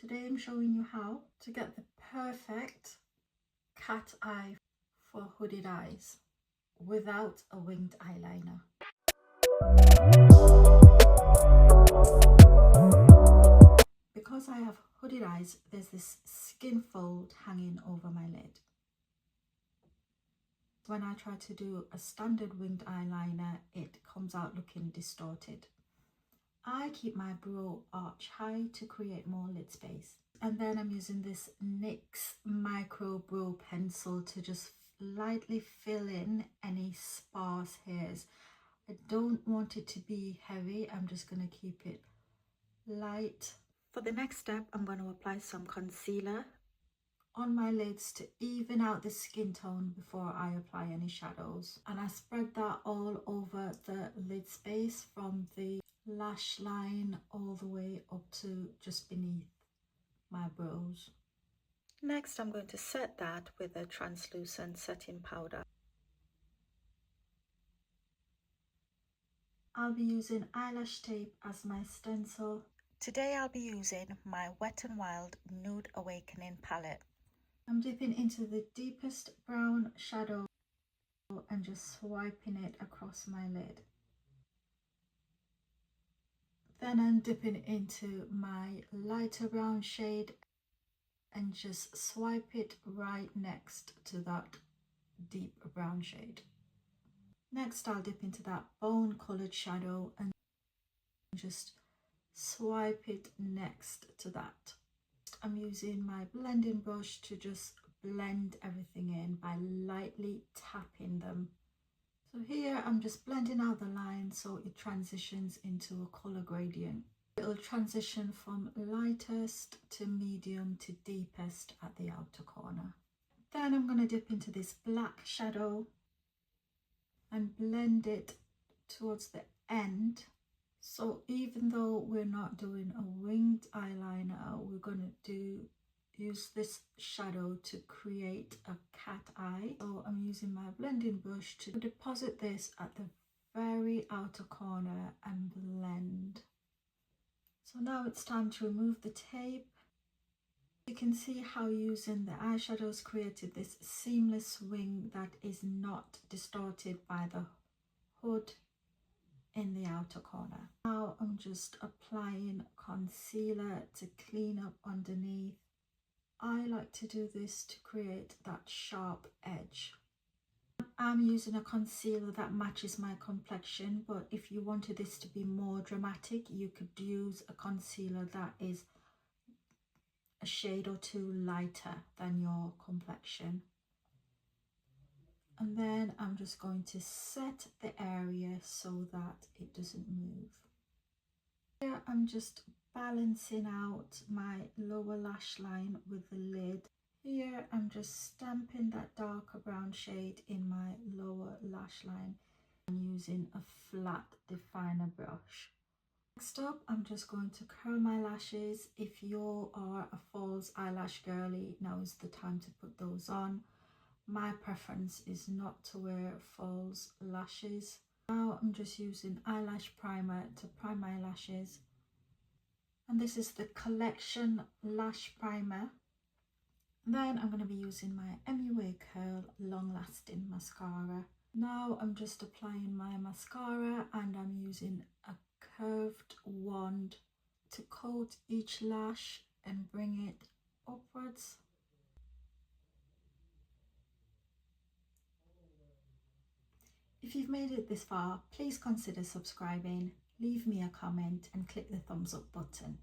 Today I'm showing you how to get the perfect cat eye for hooded eyes without a winged eyeliner. Because I have hooded eyes, there's this skin fold hanging over my lid. When I try to do a standard winged eyeliner, it comes out looking distorted. I keep my brow arch high to create more lid space. And then I'm using this NYX micro brow pencil to just lightly fill in any sparse hairs. I don't want it to be heavy. I'm just going to keep it light. For the next step, I'm going to apply some concealer on my lids to even out the skin tone before I apply any shadows. And I spread that all over the lid space from the lash line all the way up to just beneath my brows. Next, I'm going to set that with a translucent setting powder. I'll be using eyelash tape as my stencil. Today I'll be using my Wet n Wild Nude Awakening palette. I'm dipping into the deepest brown shadow and just swiping it across my lid. Then I'm dipping into my lighter brown shade and just swipe it right next to that deep brown shade. Next, I'll dip into that bone colored shadow and just swipe it next to that. I'm using my blending brush to just blend everything in by lightly tapping them. So here I'm just blending out the line so it transitions into a color gradient. It'll transition from lightest to medium to deepest at the outer corner. Then I'm going to dip into this black shadow and blend it towards the end. So even though we're not doing a winged eyeliner, we're going to use this shadow to create a cat eye. So I'm using my blending brush to deposit this at the very outer corner and blend. So now it's time to remove the tape. You can see how using the eyeshadows created this seamless wing that is not distorted by the hood in the outer corner. Now I'm just applying concealer to clean up underneath. I like to do this to create that sharp edge. I'm using a concealer that matches my complexion, but if you wanted this to be more dramatic, you could use a concealer that is a shade or two lighter than your complexion. And then I'm just going to set the area so that it doesn't move. Here I'm just balancing out my lower lash line with the lid. Here I'm just stamping that darker brown shade in my lower lash line and using a flat definer brush. Next up, I'm just going to curl my lashes. If you are a false eyelash girly, now is the time to put those on. My preference is not to wear false lashes. Now I'm just using eyelash primer to prime my lashes. And this is the Collection Lash Primer. Then I'm going to be using my MUA Curl Long Lasting Mascara. Now I'm just applying my mascara and I'm using a curved wand to coat each lash and bring it upwards. If you've made it this far, please consider subscribing, leave me a comment and click the thumbs up button.